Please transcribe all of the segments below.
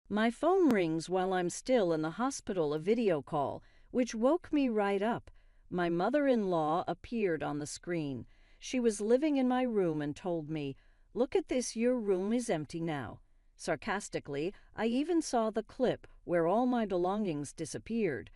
My phone rings while I'm still in the hospital, a video call, which woke me right up. My mother-in-law appeared on the screen. She was living in my room and told me, "Look at this, your room is empty now." Sarcastically, I even saw the clip where all my belongings disappeared.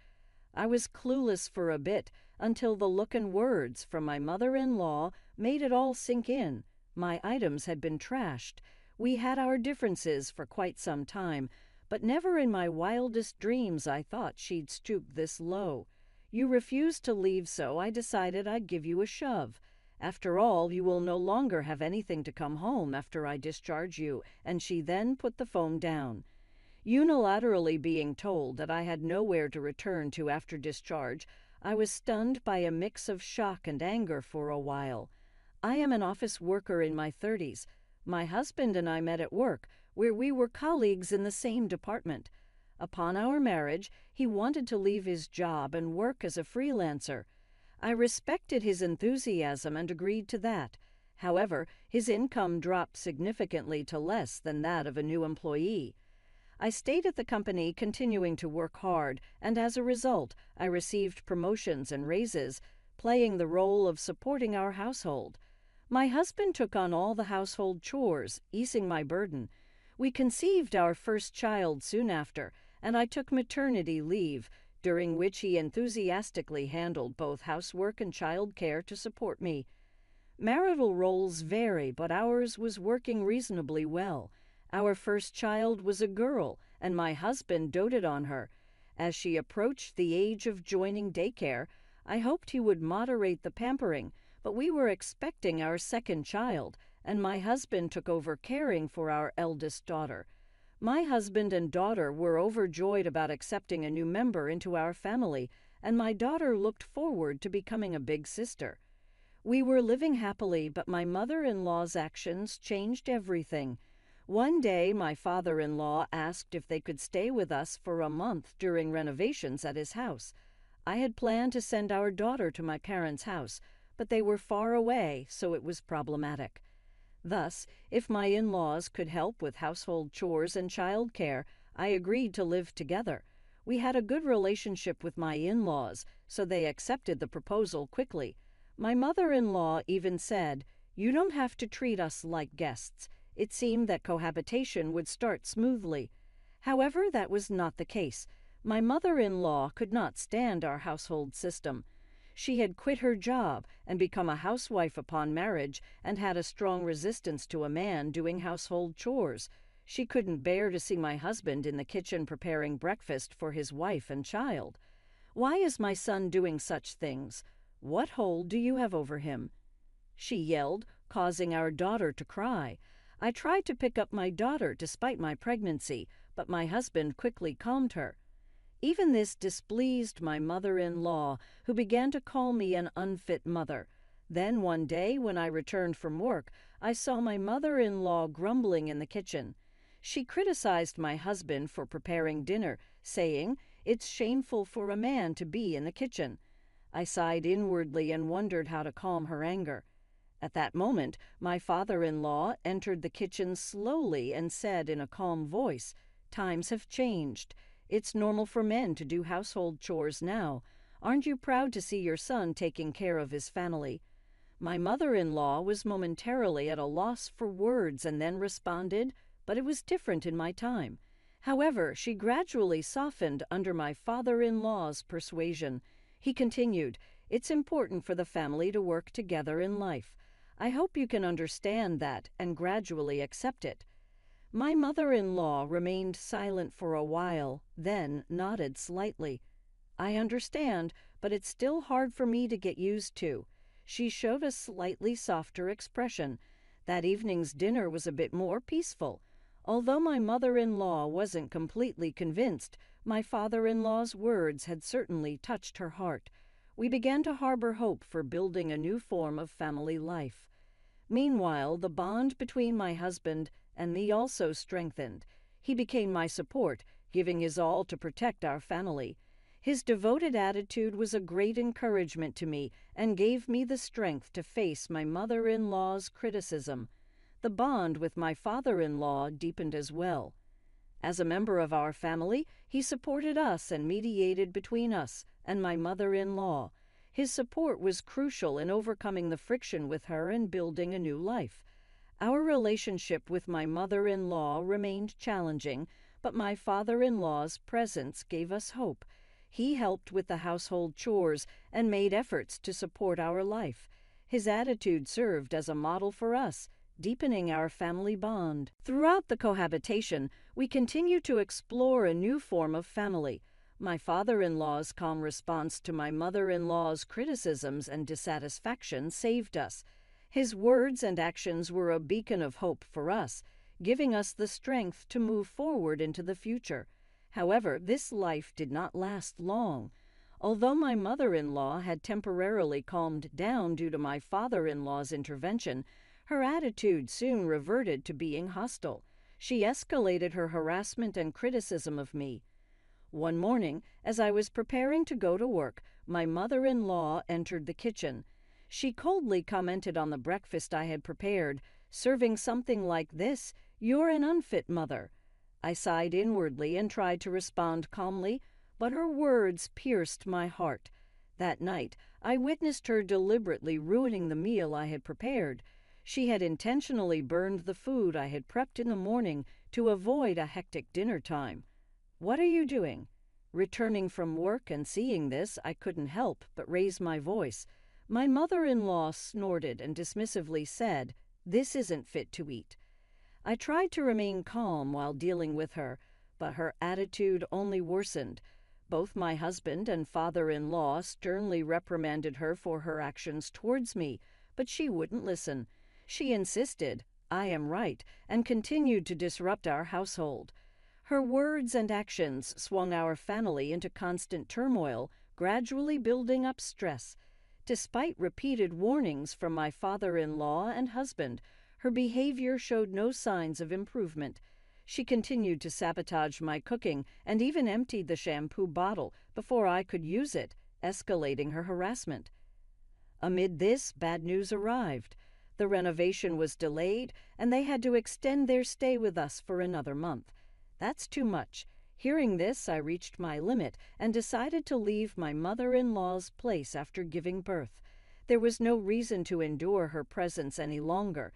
I was clueless for a bit until the look and words from my mother-in-law made it all sink in. My items had been trashed. We had our differences for quite some time, but never in my wildest dreams I thought she'd stoop this low. "You refused to leave, so I decided I'd give you a shove. After all, you will no longer have anything to come home after I discharge you," and she then put the phone down. Unilaterally being told that I had nowhere to return to after discharge, I was stunned by a mix of shock and anger for a while. I am an office worker in my 30s. My husband and I met at work, where we were colleagues in the same department. Upon our marriage, he wanted to leave his job and work as a freelancer. I respected his enthusiasm and agreed to that. However, his income dropped significantly to less than that of a new employee. I stayed at the company continuing to work hard, and as a result, I received promotions and raises, playing the role of supporting our household. My husband took on all the household chores, easing my burden. We conceived our first child soon after, and I took maternity leave, during which he enthusiastically handled both housework and child care to support me. Marital roles vary, but ours was working reasonably well. Our first child was a girl, and my husband doted on her. As she approached the age of joining daycare, I hoped he would moderate the pampering, but we were expecting our second child, and my husband took over caring for our eldest daughter. My husband and daughter were overjoyed about accepting a new member into our family, and my daughter looked forward to becoming a big sister. We were living happily, but my mother-in-law's actions changed everything. One day, my father-in-law asked if they could stay with us for a month during renovations at his house. I had planned to send our daughter to my parents' house, but they were far away, so it was problematic. Thus, if my in-laws could help with household chores and child care, I agreed to live together. We had a good relationship with my in-laws, so they accepted the proposal quickly. My mother-in-law even said, "You don't have to treat us like guests." It seemed that cohabitation would start smoothly. However, that was not the case. My mother-in-law could not stand our household system. She had quit her job and become a housewife upon marriage and had a strong resistance to a man doing household chores. She couldn't bear to see my husband in the kitchen preparing breakfast for his wife and child. "Why is my son doing such things? What hold do you have over him?" she yelled, causing our daughter to cry. I tried to pick up my daughter despite my pregnancy, but my husband quickly calmed her. Even this displeased my mother-in-law, who began to call me an unfit mother. Then one day, when I returned from work, I saw my mother-in-law grumbling in the kitchen. She criticized my husband for preparing dinner, saying, "It's shameful for a man to be in the kitchen." I sighed inwardly and wondered how to calm her anger. At that moment, my father-in-law entered the kitchen slowly and said in a calm voice, "Times have changed. It's normal for men to do household chores now. Aren't you proud to see your son taking care of his family?" My mother-in-law was momentarily at a loss for words and then responded, "But it was different in my time." However, she gradually softened under my father-in-law's persuasion. He continued, "It's important for the family to work together in life. I hope you can understand that and gradually accept it." My mother-in-law remained silent for a while, then nodded slightly. "I understand, but it's still hard for me to get used to." She showed a slightly softer expression. That evening's dinner was a bit more peaceful. Although my mother-in-law wasn't completely convinced, my father-in-law's words had certainly touched her heart. We began to harbor hope for building a new form of family life. Meanwhile, the bond between my husband and me also strengthened. He became my support, giving his all to protect our family. His devoted attitude was a great encouragement to me and gave me the strength to face my mother-in-law's criticism. The bond with my father-in-law deepened as well. As a member of our family, he supported us and mediated between us and my mother-in-law. His support was crucial in overcoming the friction with her and building a new life. Our relationship with my mother-in-law remained challenging, but my father-in-law's presence gave us hope. He helped with the household chores and made efforts to support our life. His attitude served as a model for us, deepening our family bond. Throughout the cohabitation, we continue to explore a new form of family. My father-in-law's calm response to my mother-in-law's criticisms and dissatisfaction saved us. His words and actions were a beacon of hope for us, giving us the strength to move forward into the future. However, this life did not last long. Although my mother-in-law had temporarily calmed down due to my father-in-law's intervention, her attitude soon reverted to being hostile. She escalated her harassment and criticism of me. One morning, as I was preparing to go to work, my mother-in-law entered the kitchen. She coldly commented on the breakfast I had prepared, serving something like this: "You're an unfit mother." I sighed inwardly and tried to respond calmly, but her words pierced my heart. That night, I witnessed her deliberately ruining the meal I had prepared. She had intentionally burned the food I had prepped in the morning to avoid a hectic dinner time. "What are you doing?" Returning from work and seeing this, I couldn't help but raise my voice. My mother-in-law snorted and dismissively said, "This isn't fit to eat." I tried to remain calm while dealing with her, but her attitude only worsened. Both my husband and father-in-law sternly reprimanded her for her actions towards me, but she wouldn't listen. She insisted, "I am right," and continued to disrupt our household. Her words and actions swung our family into constant turmoil, gradually building up stress. Despite repeated warnings from my father-in-law and husband, her behavior showed no signs of improvement. She continued to sabotage my cooking and even emptied the shampoo bottle before I could use it, escalating her harassment. Amid this, bad news arrived. The renovation was delayed, and they had to extend their stay with us for another month. That's too much. Hearing this, I reached my limit and decided to leave my mother-in-law's place after giving birth. There was no reason to endure her presence any longer.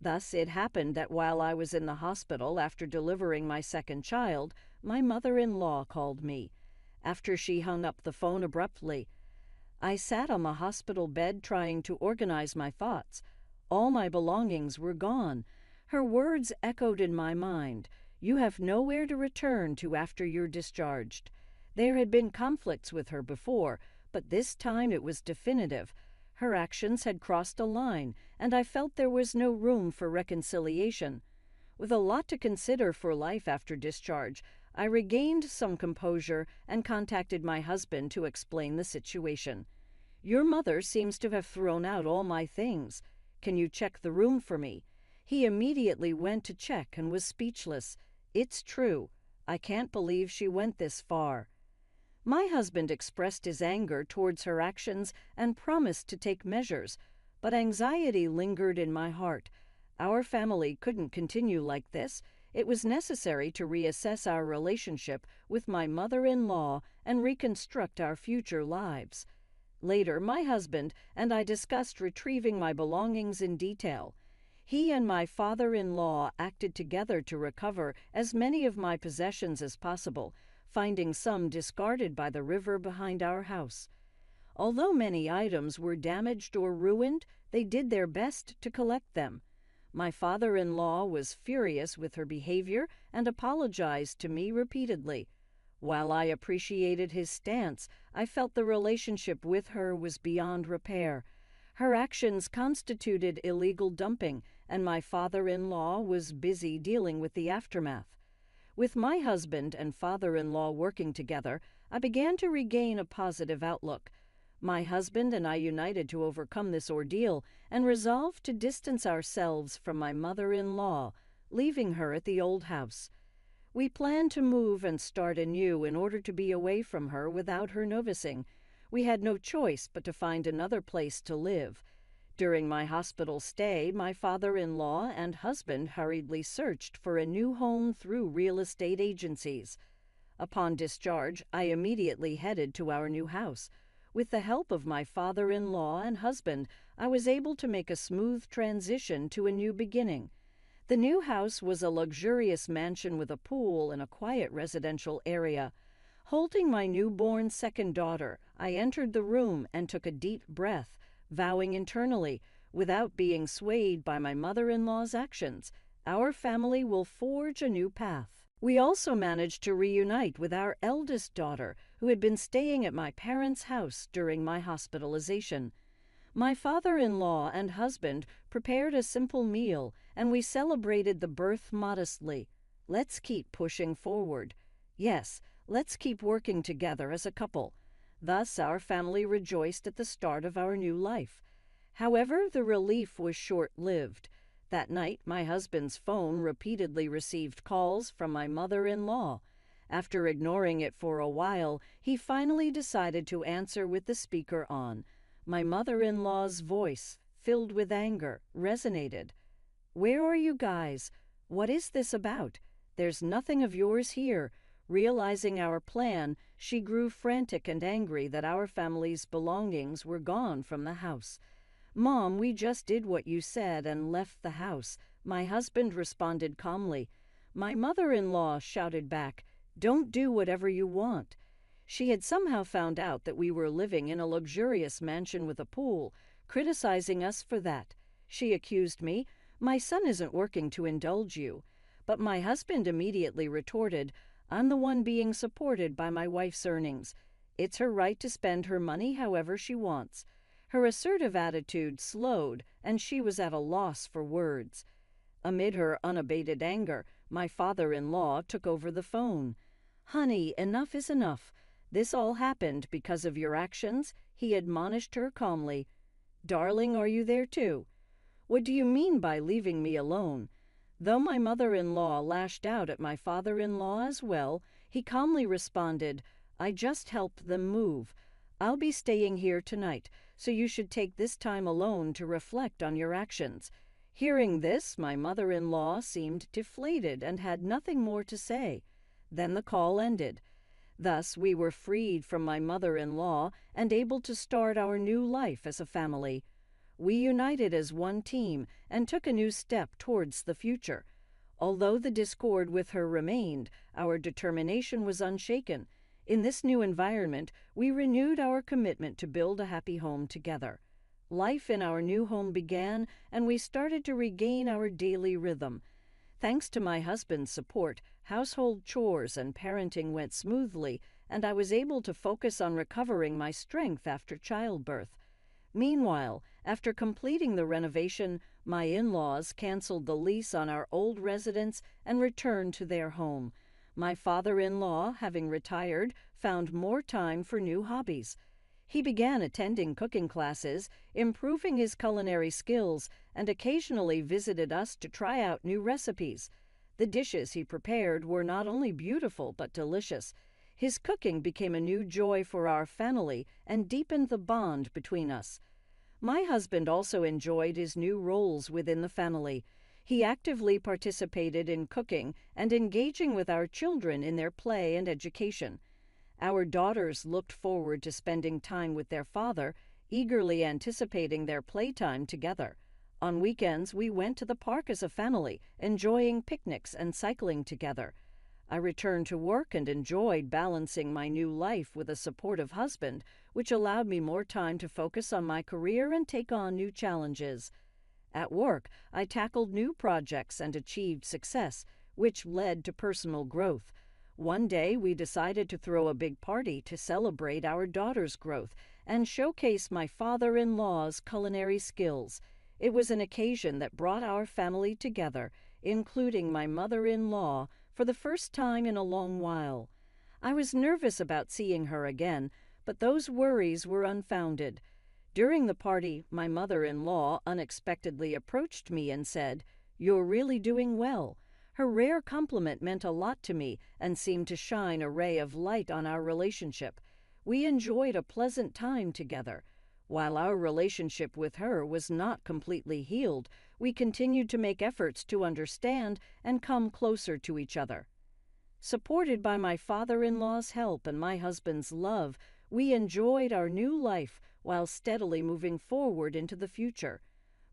Thus, it happened that while I was in the hospital after delivering my second child, my mother-in-law called me. After she hung up the phone abruptly, I sat on the hospital bed trying to organize my thoughts. All my belongings were gone. Her words echoed in my mind. "You have nowhere to return to after you're discharged." There had been conflicts with her before, but this time it was definitive. Her actions had crossed a line, and I felt there was no room for reconciliation. With a lot to consider for life after discharge, I regained some composure and contacted my husband to explain the situation. "Your mother seems to have thrown out all my things. Can you check the room for me?" He immediately went to check and was speechless. "It's true. I can't believe she went this far." My husband expressed his anger towards her actions and promised to take measures, but anxiety lingered in my heart. Our family couldn't continue like this. It was necessary to reassess our relationship with my mother-in-law and reconstruct our future lives. Later, my husband and I discussed retrieving my belongings in detail. He and my father-in-law acted together to recover as many of my possessions as possible, finding some discarded by the river behind our house. Although many items were damaged or ruined, they did their best to collect them. My father-in-law was furious with her behavior and apologized to me repeatedly. While I appreciated his stance, I felt the relationship with her was beyond repair. Her actions constituted illegal dumping, and my father-in-law was busy dealing with the aftermath. With my husband and father-in-law working together, I began to regain a positive outlook. My husband and I united to overcome this ordeal and resolved to distance ourselves from my mother-in-law, leaving her at the old house. We planned to move and start anew in order to be away from her without her noticing. We had no choice but to find another place to live. During my hospital stay, my father-in-law and husband hurriedly searched for a new home through real estate agencies. Upon discharge, I immediately headed to our new house. With the help of my father-in-law and husband, I was able to make a smooth transition to a new beginning. The new house was a luxurious mansion with a pool in a quiet residential area. Holding my newborn second daughter, I entered the room and took a deep breath, vowing internally, without being swayed by my mother-in-law's actions, our family will forge a new path. We also managed to reunite with our eldest daughter, who had been staying at my parents' house during my hospitalization. My father-in-law and husband prepared a simple meal, and we celebrated the birth modestly. Let's keep pushing forward. Yes, let's keep working together as a couple. Thus, our family rejoiced at the start of our new life. However, the relief was short-lived. That night, my husband's phone repeatedly received calls from my mother-in-law. After ignoring it for a while, he finally decided to answer with the speaker on. My mother-in-law's voice, filled with anger, resonated. "Where are you guys? What is this about? There's nothing of yours here." Realizing our plan, she grew frantic and angry that our family's belongings were gone from the house. "Mom, we just did what you said and left the house," my husband responded calmly. My mother-in-law shouted back, "Don't do whatever you want." She had somehow found out that we were living in a luxurious mansion with a pool, criticizing us for that. She accused me, "My son isn't working to indulge you." But my husband immediately retorted, "I'm the one being supported by my wife's earnings. It's her right to spend her money however she wants." Her assertive attitude slowed, and she was at a loss for words. Amid her unabated anger, my father-in-law took over the phone. "Honey, enough is enough. This all happened because of your actions," he admonished her calmly. "Darling, are you there too? What do you mean by leaving me alone?" Though my mother-in-law lashed out at my father-in-law as well, he calmly responded, "I just helped them move. I'll be staying here tonight, so you should take this time alone to reflect on your actions." Hearing this, my mother-in-law seemed deflated and had nothing more to say. Then the call ended. Thus, we were freed from my mother-in-law and able to start our new life as a family. We united as one team and took a new step towards the future. Although the discord with her remained, our determination was unshaken. In this new environment, we renewed our commitment to build a happy home together. Life in our new home began, and we started to regain our daily rhythm. Thanks to my husband's support, household chores and parenting went smoothly, and I was able to focus on recovering my strength after childbirth. Meanwhile, after completing the renovation, my in-laws canceled the lease on our old residence and returned to their home. My father-in-law, having retired, found more time for new hobbies. He began attending cooking classes, improving his culinary skills, and occasionally visited us to try out new recipes. The dishes he prepared were not only beautiful but delicious. His cooking became a new joy for our family and deepened the bond between us. My husband also enjoyed his new roles within the family. He actively participated in cooking and engaging with our children in their play and education. Our daughters looked forward to spending time with their father, eagerly anticipating their playtime together. On weekends, we went to the park as a family, enjoying picnics and cycling together. I returned to work and enjoyed balancing my new life with a supportive husband, which allowed me more time to focus on my career and take on new challenges. At work, I tackled new projects and achieved success, which led to personal growth. One day, we decided to throw a big party to celebrate our daughter's growth and showcase my father-in-law's culinary skills. It was an occasion that brought our family together, including my mother-in-law, for the first time in a long while. I was nervous about seeing her again, but those worries were unfounded. During the party, my mother-in-law unexpectedly approached me and said, "You're really doing well." Her rare compliment meant a lot to me and seemed to shine a ray of light on our relationship. We enjoyed a pleasant time together. While our relationship with her was not completely healed, we continued to make efforts to understand and come closer to each other. Supported by my father-in-law's help and my husband's love, we enjoyed our new life while steadily moving forward into the future.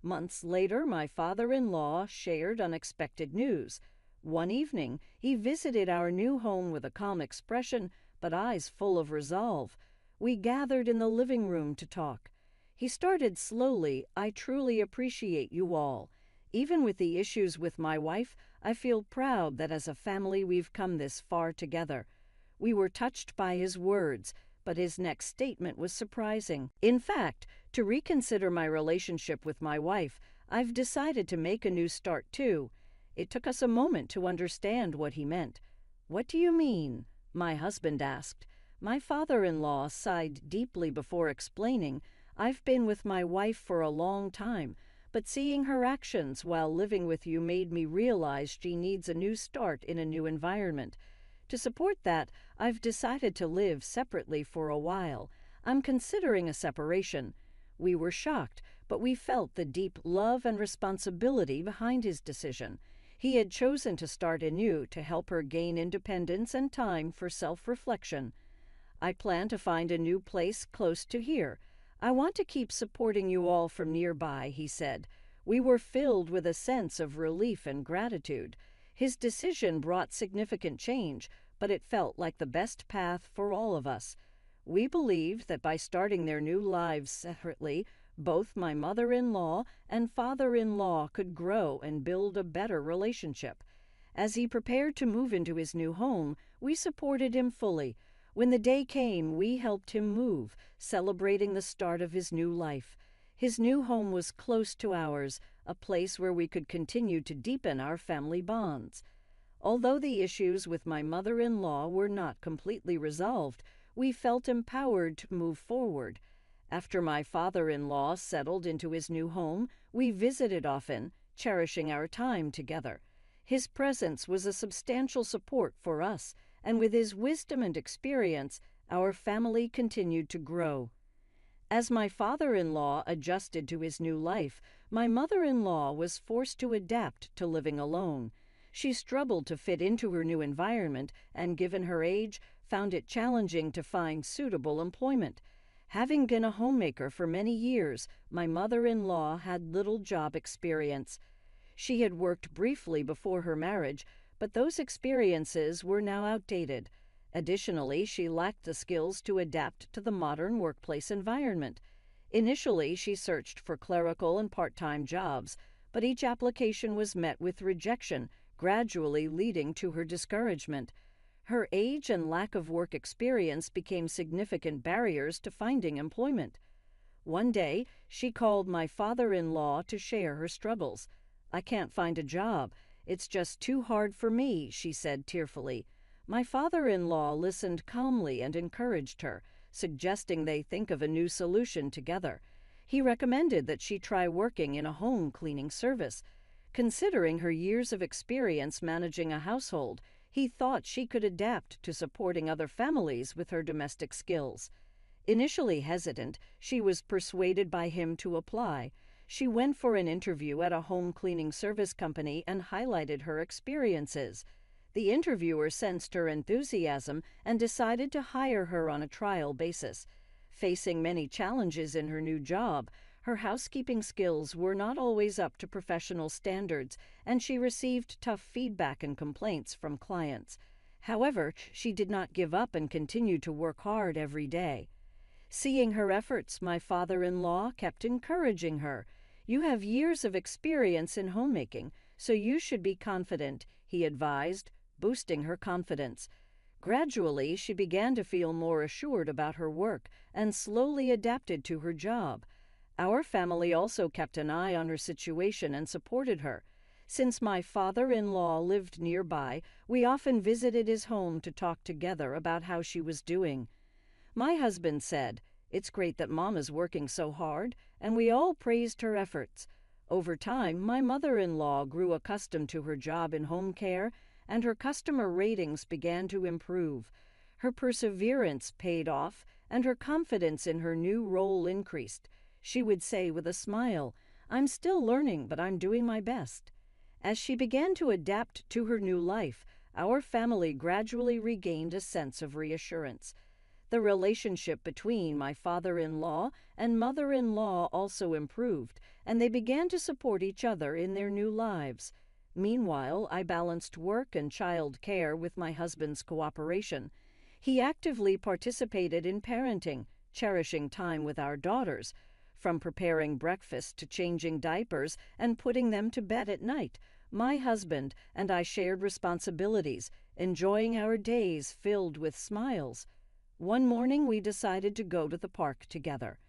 Months later, my father-in-law shared unexpected news. One evening, he visited our new home with a calm expression, but eyes full of resolve. We gathered in the living room to talk. He started slowly, "I truly appreciate you all. Even with the issues with my wife, I feel proud that as a family we've come this far together." We were touched by his words, but his next statement was surprising. "In fact, to reconsider my relationship with my wife, I've decided to make a new start too." It took us a moment to understand what he meant. "What do you mean?" my husband asked. My father-in-law sighed deeply before explaining, "I've been with my wife for a long time, but seeing her actions while living with you made me realize she needs a new start in a new environment. To support that, I've decided to live separately for a while. I'm considering a separation." We were shocked, but we felt the deep love and responsibility behind his decision. He had chosen to start anew to help her gain independence and time for self-reflection. "I plan to find a new place close to here. I want to keep supporting you all from nearby," he said. We were filled with a sense of relief and gratitude. His decision brought significant change, but it felt like the best path for all of us. We believed that by starting their new lives separately, both my mother-in-law and father-in-law could grow and build a better relationship. As he prepared to move into his new home, we supported him fully. When the day came, we helped him move, celebrating the start of his new life. His new home was close to ours, a place where we could continue to deepen our family bonds. Although the issues with my mother-in-law were not completely resolved, we felt empowered to move forward. After my father-in-law settled into his new home, we visited often, cherishing our time together. His presence was a substantial support for us, and with his wisdom and experience, our family continued to grow. As my father-in-law adjusted to his new life, my mother-in-law was forced to adapt to living alone. She struggled to fit into her new environment and, given her age, found it challenging to find suitable employment. Having been a homemaker for many years, my mother-in-law had little job experience. She had worked briefly before her marriage, but those experiences were now outdated. Additionally, she lacked the skills to adapt to the modern workplace environment. Initially, she searched for clerical and part-time jobs, but each application was met with rejection, gradually leading to her discouragement. Her age and lack of work experience became significant barriers to finding employment. One day, she called my father-in-law to share her struggles. "I can't find a job. It's just too hard for me," she said tearfully. My father-in-law listened calmly and encouraged her, suggesting they think of a new solution together. He recommended that she try working in a home cleaning service. Considering her years of experience managing a household, he thought she could adapt to supporting other families with her domestic skills. Initially hesitant, she was persuaded by him to apply. She went for an interview at a home cleaning service company and highlighted her experiences. The interviewer sensed her enthusiasm and decided to hire her on a trial basis. Facing many challenges in her new job, her housekeeping skills were not always up to professional standards, and she received tough feedback and complaints from clients. However, she did not give up and continued to work hard every day. Seeing her efforts, my father-in-law kept encouraging her. "You have years of experience in homemaking, so you should be confident," he advised, boosting her confidence. Gradually, she began to feel more assured about her work and slowly adapted to her job. Our family also kept an eye on her situation and supported her. Since my father-in-law lived nearby, we often visited his home to talk together about how she was doing. My husband said, "It's great that Mom is working so hard," and we all praised her efforts. Over time, my mother-in-law grew accustomed to her job in home care, and her customer ratings began to improve. Her perseverance paid off, and her confidence in her new role increased. She would say with a smile, "I'm still learning, but I'm doing my best." As she began to adapt to her new life, our family gradually regained a sense of reassurance. The relationship between my father-in-law and mother-in-law also improved, and they began to support each other in their new lives. Meanwhile, I balanced work and child care with my husband's cooperation. He actively participated in parenting, cherishing time with our daughters. From preparing breakfast to changing diapers and putting them to bed at night, my husband and I shared responsibilities, enjoying our days filled with smiles. One morning we decided to go to the park together.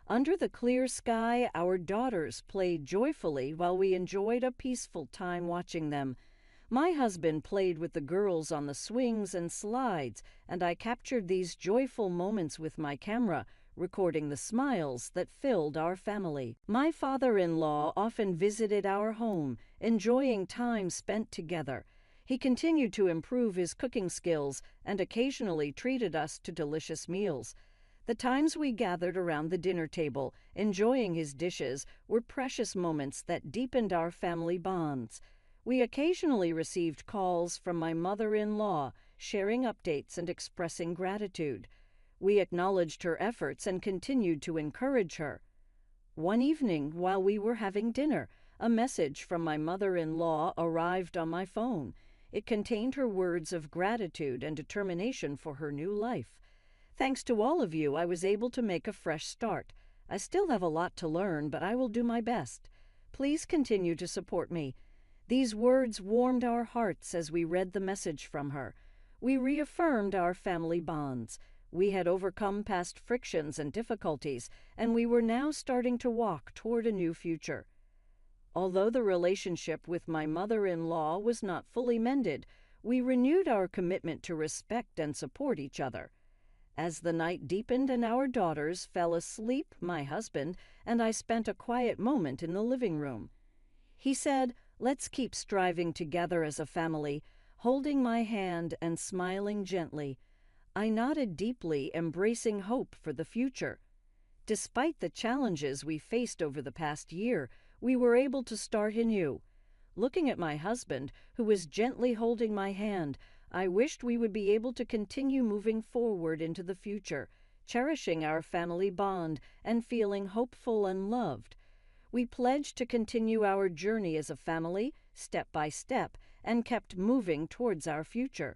Under the clear sky, our daughters played joyfully while we enjoyed a peaceful time watching them. My husband played with the girls on the swings and slides, and I captured these joyful moments with my camera, recording the smiles that filled our family. My father-in-law often visited our home, enjoying time spent together. He continued to improve his cooking skills and occasionally treated us to delicious meals. The times we gathered around the dinner table, enjoying his dishes, were precious moments that deepened our family bonds. We occasionally received calls from my mother-in-law, sharing updates and expressing gratitude. We acknowledged her efforts and continued to encourage her. One evening, while we were having dinner, a message from my mother-in-law arrived on my phone. It contained her words of gratitude and determination for her new life. "Thanks to all of you, I was able to make a fresh start. I still have a lot to learn, but I will do my best. Please continue to support me." These words warmed our hearts as we read the message from her. We reaffirmed our family bonds. We had overcome past frictions and difficulties, and we were now starting to walk toward a new future. Although the relationship with my mother-in-law was not fully mended, we renewed our commitment to respect and support each other. As the night deepened and our daughters fell asleep, my husband and I spent a quiet moment in the living room. He said, "Let's keep striving together as a family," holding my hand and smiling gently. I nodded deeply, embracing hope for the future. Despite the challenges we faced over the past year, we were able to start anew. Looking at my husband, who was gently holding my hand, I wished we would be able to continue moving forward into the future, cherishing our family bond and feeling hopeful and loved. We pledged to continue our journey as a family, step by step, and kept moving towards our future.